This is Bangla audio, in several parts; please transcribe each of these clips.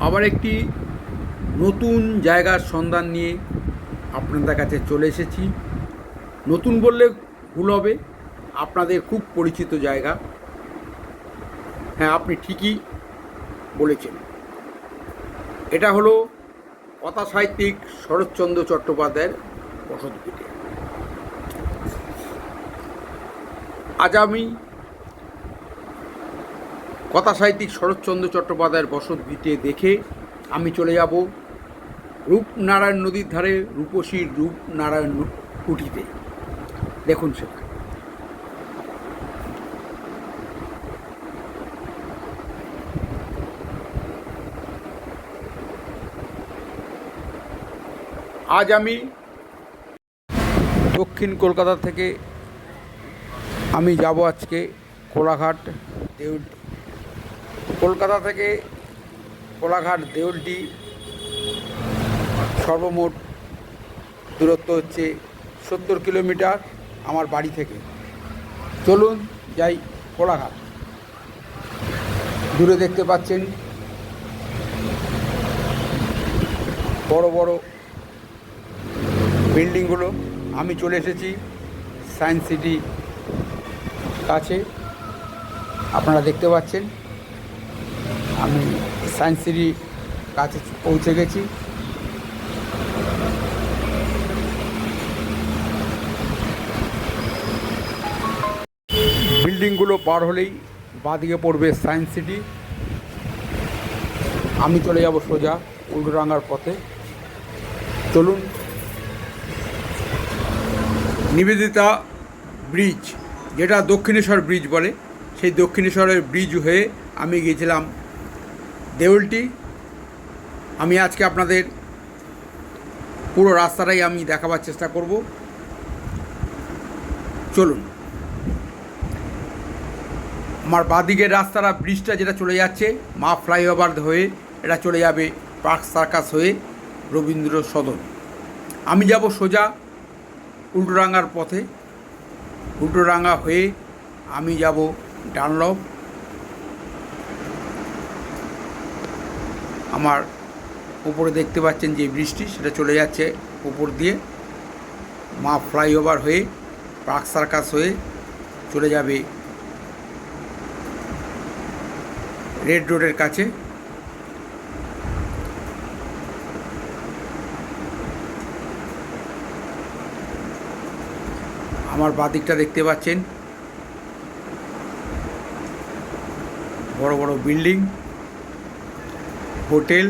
আবার একটি নতুন জায়গার সন্ধান নিয়ে আপনাদের কাছে চলে এসেছি। নতুন বললে ভুল হবে, আপনাদের খুব পরিচিত জায়গা। হ্যাঁ, আপনি ঠিকই বলেছেন। এটা হলো কথা সাহিত্যিক শরৎচন্দ্র চট্টোপাধ্যায়ের বসতভিটে। আজ আমি কথা সাহিত্যিক শরৎচন্দ্র চট্টোপাধ্যায়ের বসতভিটে দেখে আমি চলে যাব রূপনারায়ণ নদীর ধারে রূপসীর রূপনারায়ণ কুঠিতে। দেখুন সেটা। আজ আমি দক্ষিণ কলকাতা থেকে আমি যাব আজকে কোলাঘাট দেউলটি। কলকাতা থেকে কোলাঘাট দেউলটি সর্বমোট দূরত্ব হচ্ছে 70 কিলোমিটার আমার বাড়ি থেকে। চলুন যাই কোলাঘাট। দূরে দেখতে পাচ্ছেন বড় বড় বিল্ডিংগুলো। আমি চলে এসেছি সায়েন্স সিটি কাছে। আপনারা দেখতে পাচ্ছেন আমি সায়েন্স সিটি কাছে পৌঁছে গেছি। বিল্ডিংগুলো পার হলেই বাঁদিকে পড়বে সায়েন্স সিটি। আমি চলে যাব সোজা উল্টোডাঙ্গার পথে। চলুন। নিবেদিতা ব্রিজ, যেটা দক্ষিণেশ্বর ব্রিজ বলে, সেই দক্ষিণেশ্বরের ব্রিজ হয়ে আমি গিয়েছিলাম দেউলটি। আমি আজকে আপনাদের পুরো রাস্তাটাই আমি দেখাবার চেষ্টা করব। চলুন। আমার বাঁদিকের রাস্তাটা, ব্রিজটা যেটা চলে যাচ্ছে মা ফ্লাইওভার হয়ে, এটা চলে যাবে পার্ক সার্কাস হয়ে রবীন্দ্র সদন। আমি যাব সোজা উল্টোডাঙ্গার পথে। উল্টোডাঙ্গা হয়ে আমি যাব ডানলপ। আমার উপরে দেখতে পাচ্ছেন যে ব্রিজটি, সেটা চলে যাচ্ছে উপর দিয়ে মা ফ্লাইওভার হয়ে পার্ক সার্কাস হয়ে চলে যাবে রেড রোডের কাছে। আমার বাঁদিকটা দেখতে পাচ্ছেন বড় বড় বিল্ডিং, হোটেল।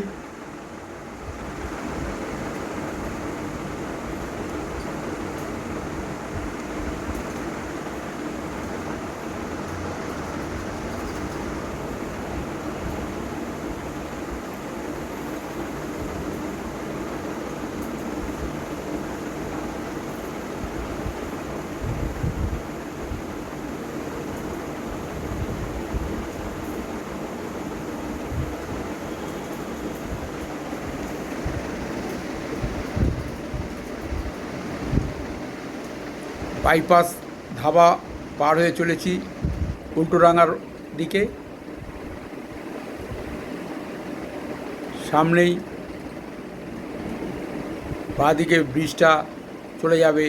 বাইপাস ধাবা পার হয়ে চলেছি উল্টোডাঙ্গার দিকে। সামনেই বাঁদিকে ব্রিজটা চলে যাবে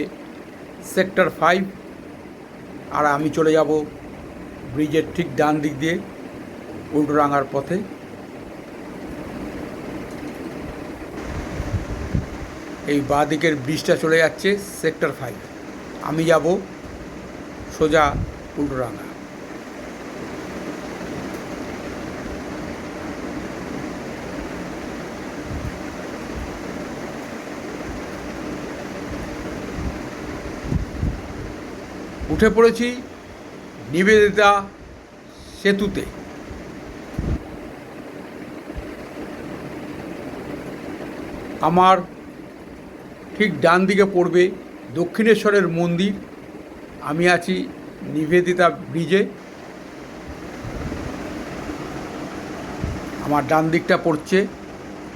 সেক্টর 5, আর আমি চলে যাব ব্রিজের ঠিক ডান দিক দিয়ে উল্টোডাঙ্গার পথে। এই বাঁদিকের ব্রিজটা চলে যাচ্ছে সেক্টর 5, আমি যাব সোজা উল্টোডাঙ্গা। উঠে পড়েছি নিবেদিতা সেতুতে। আমার ঠিক ডান দিকে পড়বে দক্ষিণেশ্বরের মন্দির। আমি আছি নিবেদিতা ব্রিজে। আমার ডান দিকটা পড়ছে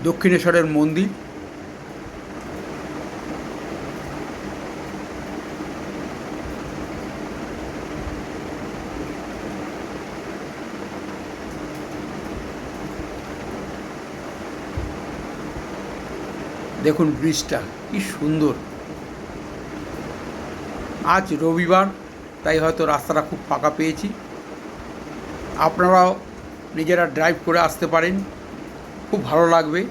দক্ষিণেশ্বরের মন্দির। দেখুন ব্রিজটা কি সুন্দর। আজ রবিবার, তাই হয়তো রাস্তাটা খুব ফাঁকা পেয়েছি। আপনারাও নিজেরা ড্রাইভ করে আসতে পারেন, খুব ভালো লাগবে।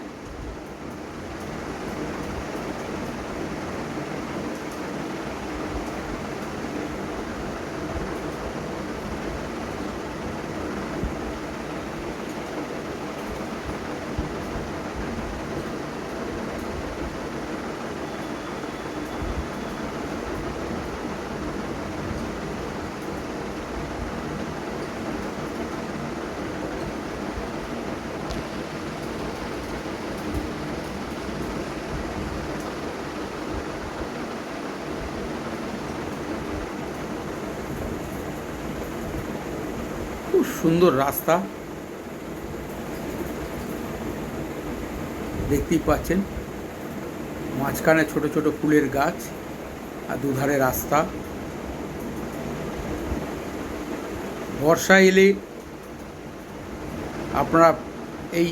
খুব সুন্দর রাস্তা, দেখতেই পাচ্ছেন। মাঝখানে ছোট ছোট ফুলের গাছ আর দুধারে রাস্তা। বর্ষা এলে আপনারা এই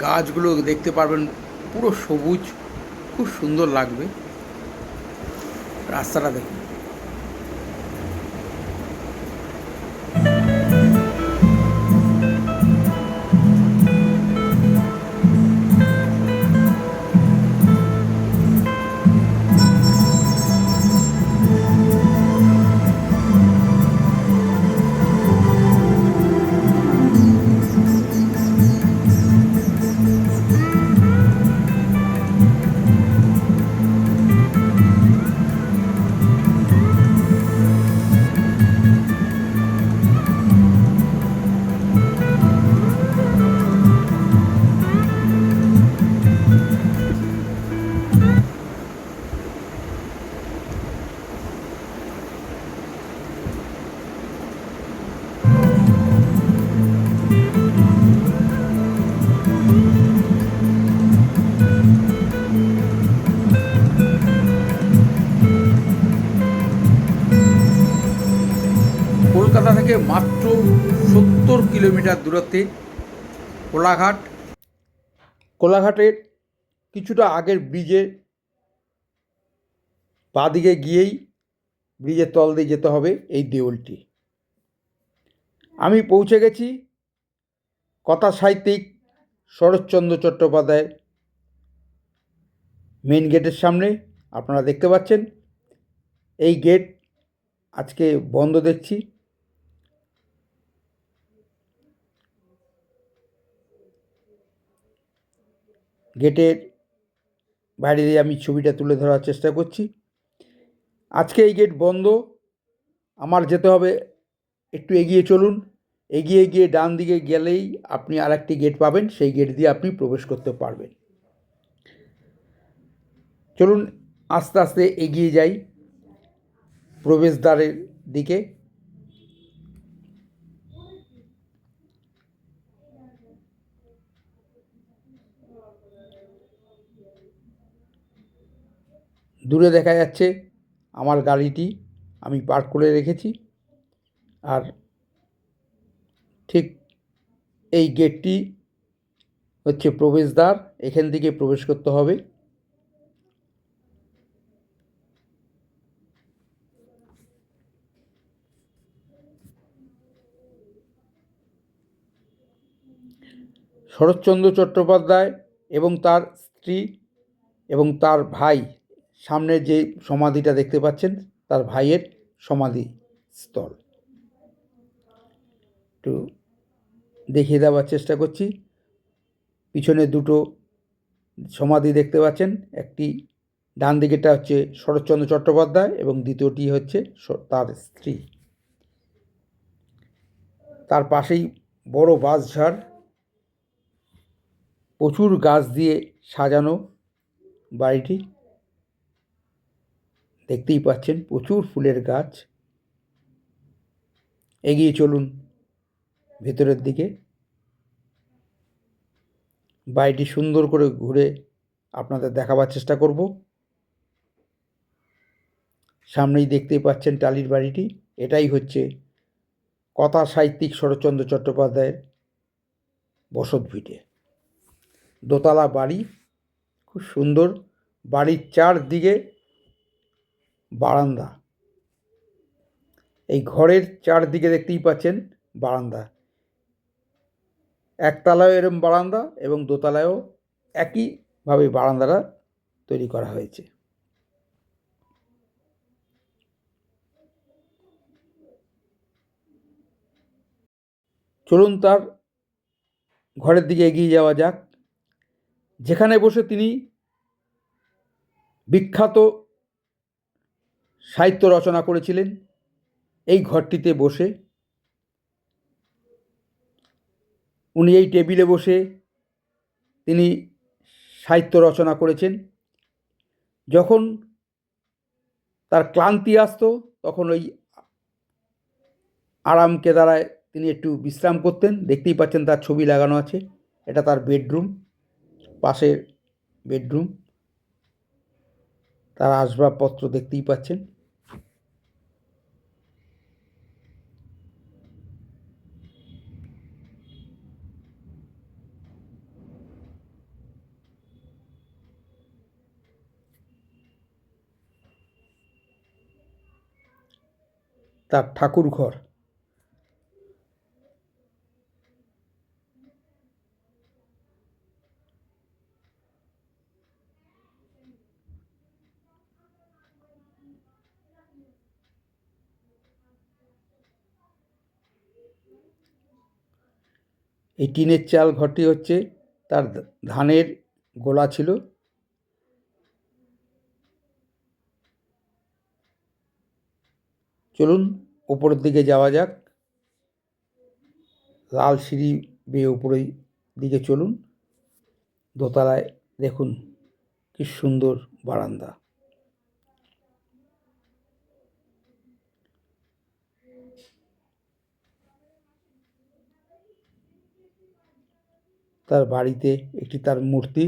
গাছগুলো দেখতে পারবেন, পুরো সবুজ, খুব সুন্দর লাগবে। রাস্তাটা দেখুন। কলকাতা থেকে মাত্র 70 কিলোমিটার দূরত্বে কোলাঘাট। কোলাঘাটের কিছুটা আগের ব্রিজের বাঁদিকে গিয়েই ব্রিজের তল দিয়ে যেতে হবে এই দেউলটি। আমি পৌঁছে গেছি কথা সাহিত্যিক শরৎচন্দ্র চট্টোপাধ্যায়ের মেন গেটের সামনে। আপনারা দেখতে পাচ্ছেন এই গেট আজকে বন্ধ দেখছি। গেটের বাইরে দিয়ে আমি ছবিটা তুলে ধরার চেষ্টা করছি। আজকে এই গেট বন্ধ। আমার যেতে হবে, একটু এগিয়ে চলুন। এগিয়ে গিয়ে ডান দিকে গেলেই আপনি আরেকটি গেট পাবেন, সেই গেট দিয়ে আপনি প্রবেশ করতে পারবেন। চলুন আস্তে আস্তে এগিয়ে যাই প্রবেশদ্বারের দিকে। দূরে দেখা যাচ্ছে আমার গাড়িটি আমি পার্ক করে রেখেছি। আর ঠিক এই গেটটি হচ্ছে প্রবেশদ্বার, এখান থেকে প্রবেশ করতে হবে। শরৎচন্দ্র চট্টোপাধ্যায় এবং তার স্ত্রী এবং তার ভাই, সামনে যে সমাধিটা দেখতে পাচ্ছেন তার ভাইয়ের সমাধিস্থল। একটু দেখিয়ে দেওয়ার চেষ্টা করছি। পিছনে দুটো সমাধি দেখতে পাচ্ছেন, একটি ডান দিকেটা হচ্ছে শরৎচন্দ্র চট্টোপাধ্যায় এবং দ্বিতীয়টি হচ্ছে তার স্ত্রী। তার পাশেই বড় বাঁশঝাড়, প্রচুর গাছ দিয়ে সাজানো বাড়িটি। দেখতেই পাচ্ছেন প্রচুর ফুলের গাছ। এগিয়ে চলুন ভেতরের দিকে। বাড়িটি সুন্দর করে ঘুরে আপনাদের দেখাবার চেষ্টা করব। সামনেই দেখতেই পাচ্ছেন টালির বাড়িটি, এটাই হচ্ছে কথা সাহিত্যিক শরৎচন্দ্র চট্টোপাধ্যায়ের বসতভিটে। দোতলা বাড়ি, খুব সুন্দর। বাড়ির চারদিকে বারান্দা, এই ঘরের চারদিকে দেখতেই পাচ্ছেন বারান্দা। একতলায়ও এরম বারান্দা এবং দোতলায়ও একইভাবে বারান্দাটা তৈরি করা হয়েছে। চলুন তার ঘরের দিকে এগিয়ে যাওয়া যাক, যেখানে বসে তিনি বিখ্যাত সাহিত্য রচনা করেছিলেন। এই ঘরটিতে বসে উনি এই টেবিলে বসে তিনি সাহিত্য রচনা করেছেন। যখন তার ক্লান্তি আসতো তখন ওই আরাম কেদারায় তিনি একটু বিশ্রাম করতেন। দেখতেই পাচ্ছেন তার ছবি লাগানো আছে। এটা তার বেডরুম, পাশের বেডরুম। তার আসবাবপত্র দেখতেই পাচ্ছেন। তার ঠাকুর ঘর। এই টিনের চাল ঘরটি হচ্ছে তার ধানের গোলা ছিল। চলুন ওপরের দিকে যাওয়া যাক। লাল সিঁড়ি বেয়ে উপরের দিকে চলুন। দোতলায় দেখুন কি সুন্দর বারান্দা। তার বাড়িতে একটি তার মূর্তি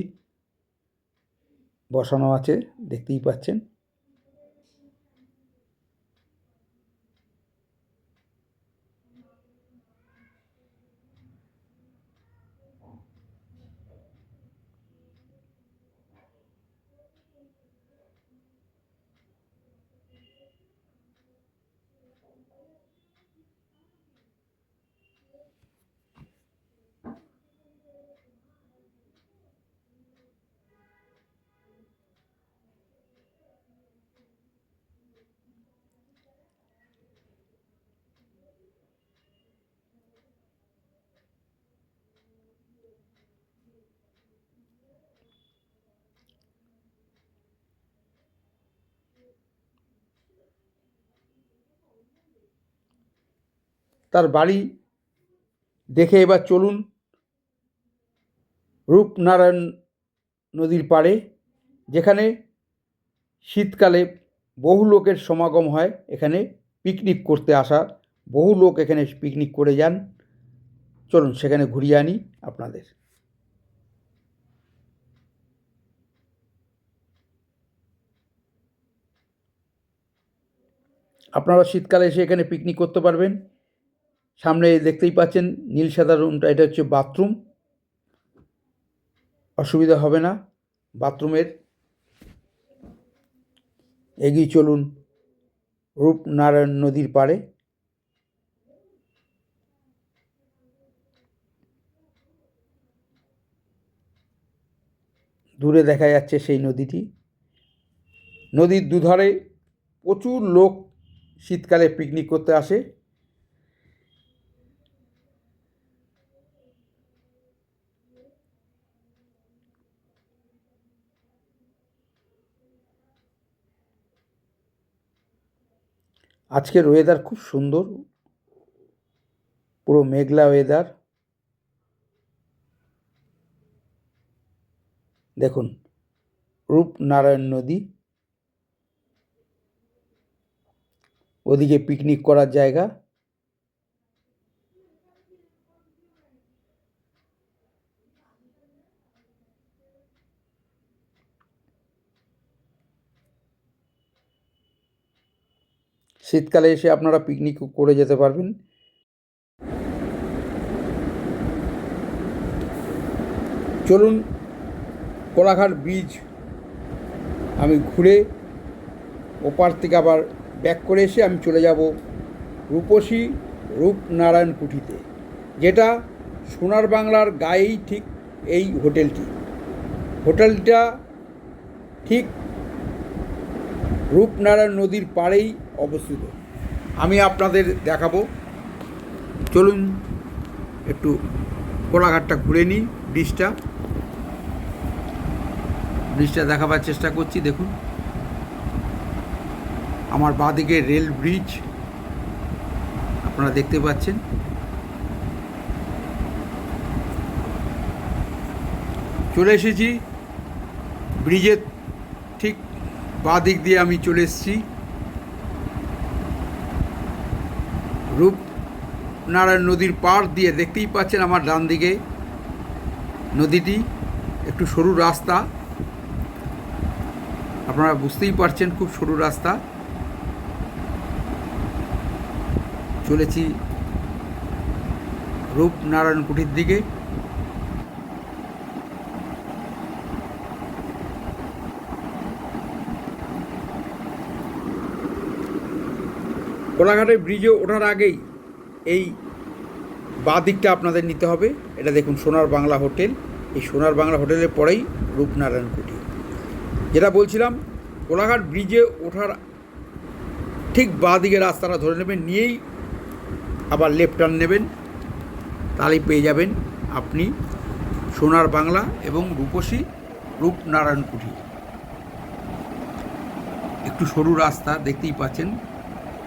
বসানো আছে, দেখতেই পাচ্ছেন। তার বাড়ি দেখে এবার চলুন রূপনারায়ণ নদীর পাড়ে, যেখানে শীতকালে বহু লোকের সমাগম হয়। এখানে পিকনিক করতে আসা বহু লোক এখানে পিকনিক করে যান। চলুন সেখানে ঘুরিয়ে আনি আপনাদের। আপনারা শীতকালে এসে এখানে পিকনিক করতে পারবেন। সামনে দেখতেই পাচ্ছেন নীল সাদা রুমটা, এটা হচ্ছে বাথরুম। অসুবিধা হবে না বাথরুমের। এগিয়ে চলুন রূপনারায়ণ নদীর পাড়ে। দূরে দেখা যাচ্ছে সেই নদীটি। নদীর দুধারে প্রচুর লোক শীতকালে পিকনিক করতে আসে। আজকের ওয়েদার খুব সুন্দর, পুরো মেঘলা ওয়েদার। দেখুন রূপনারায়ণ নদী, ওদিকে পিকনিক করার জায়গা। শীতকালে এসে আপনারা পিকনিক করে যেতে পারবেন। চলুন কোলাঘাট ব্রিজ আমি ঘুরে ওপার থেকে আবার ব্যাক করে এসে আমি চলে যাব রূপসী রূপনারায়ণ কুঠিতে, যেটা সোনার বাংলার গায়েই ঠিক এই হোটেলটা ঠিক রূপনারায়ণ নদীর পাড়েই অবস্থিত। আমি আপনাদের দেখাবো, চলুন একটু কোলাঘাটটা ঘুরে নিই। ব্রিজটা দেখাবার চেষ্টা করছি। দেখুন, আমার বাঁদিকে রেল ব্রিজ আপনারা দেখতে পাচ্ছেন। চলে এসেছি ব্রিজের ঠিক বাঁ দিক দিয়ে আমি চলে এসেছি রূপনারায়ণ নদীর পাড় দিয়ে। দেখতেই পাচ্ছেন আমার ডান দিকে নদীটি, একটু সরু রাস্তা, আপনারা বুঝতেই পারছেন, খুব সরু রাস্তা। চলেছি রূপনারায়ণ কুঠির দিকে। কোলাঘাটের ব্রিজে ওঠার আগেই এই বাঁ দিকটা আপনাদের নিতে হবে। এটা দেখুন সোনার বাংলা হোটেল। এই সোনার বাংলা হোটেলের পরেই রূপনারায়ণ কুঠি। যেটা বলছিলাম, কোলাঘাট ব্রিজে ওঠার ঠিক বাঁ দিকে রাস্তাটা ধরে নেবেন, নিয়েই আবার লেফট টার্ন নেবেন, তাহলেই পেয়ে যাবেন আপনি সোনার বাংলা এবং রূপসী রূপনারায়ণ কুঠি। একটু সরু রাস্তা, দেখতেই পাচ্ছেন,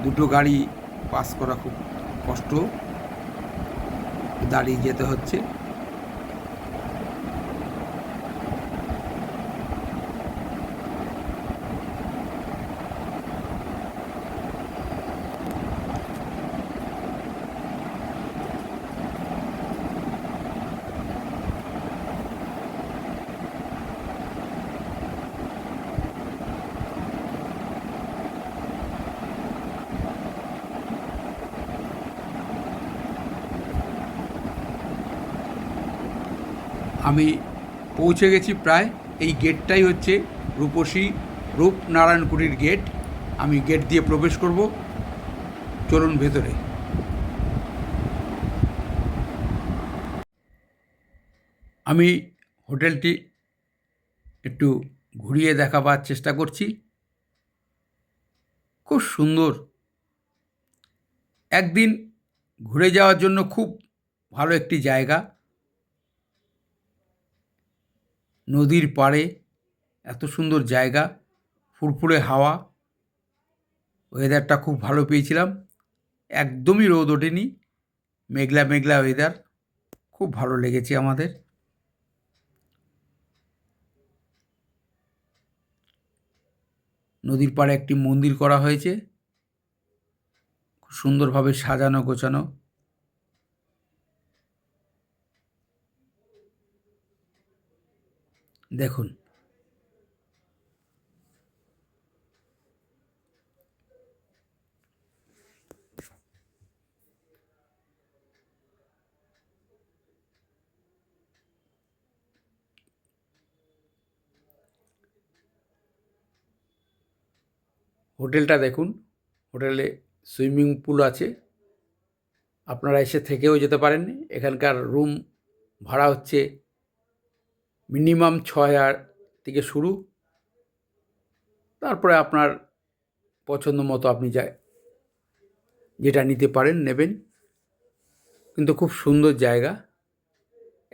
দুটো গাড়ি পাস করা খুব কষ্ট, দাঁড়িয়ে যেতে হচ্ছে। আমি পৌঁছে গেছি প্রায়। এই গেটটাই হচ্ছে রূপসী রূপনারায়ণ কুঠির গেট। আমি গেট দিয়ে প্রবেশ করব। চলুন ভেতরে। আমি হোটেলটি একটু ঘুরিয়ে দেখাবার চেষ্টা করছি। খুব সুন্দর, একদিন ঘুরে যাওয়ার জন্য খুব ভালো একটি জায়গা। নদীর পাড়ে এত সুন্দর জায়গা, ফুরফুরে হাওয়া, ওয়েদারটা খুব ভালো পেয়েছিলাম। একদমই রোদ ওঠেনি, মেঘলা মেঘলা ওয়েদার, খুব ভালো লেগেছে আমাদের। নদীর পাড়ে একটি মন্দির করা হয়েছে, খুব সুন্দরভাবে সাজানো গোছানো। দেখুন, হোটেলটা দেখুন। হোটেলে সুইমিং পুল আছে, আপনারা এসে থেকেও যেতে পারেন। এখানকার রুম ভাড়া হচ্ছে মিনিমাম 6,000 থেকে শুরু। তারপরে আপনার পছন্দ মতো আপনি যেটা নিতে পারেন নেবেন। কিন্তু খুব সুন্দর জায়গা,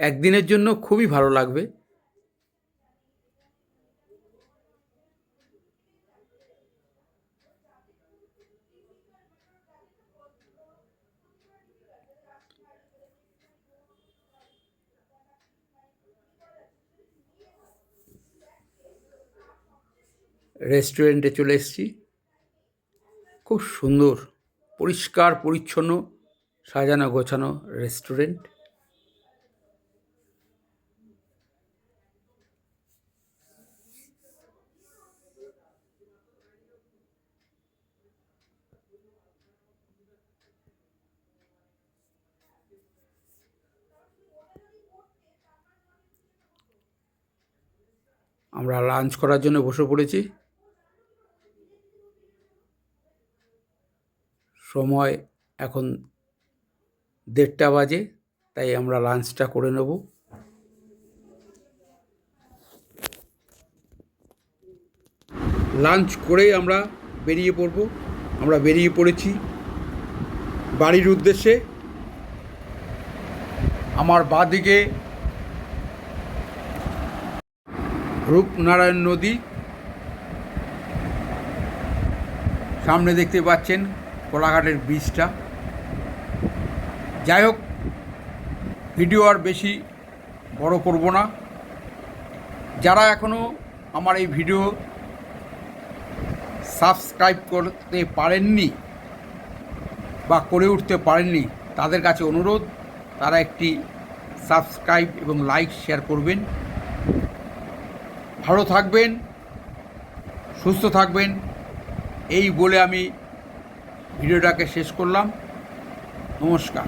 একদিনের জন্য খুবই ভালো লাগবে। রেস্টুরেন্টে চলে এসেছি, খুব সুন্দর, পরিষ্কার পরিচ্ছন্ন, সাজানো গোছানো রেস্টুরেন্ট। আমরা লাঞ্চ করার জন্য বসে পড়েছি। সময় এখন 1:30 বাজে, তাই আমরা লাঞ্চটা করে নেব। লাঞ্চ করেই আমরা বেরিয়ে পড়ব। আমরা বেরিয়ে পড়েছি বাড়ির উদ্দেশ্যে। আমার বাঁদিকে রূপনারায়ণ নদী, সামনে দেখতে পাচ্ছেন কোলাঘাটের ব্রিজটা। যাই হোক, ভিডিও আর বেশি বড় করব না। যারা এখনও আমার এই ভিডিও সাবস্ক্রাইব করতে পারেননি বা করে উঠতে পারেননি, তাদের কাছে অনুরোধ, তারা একটি সাবস্ক্রাইব এবং লাইক শেয়ার করবেন। ভালো থাকবেন, সুস্থ থাকবেন, এই বলে আমি ভিডিওটাকে শেষ করলাম। নমস্কার।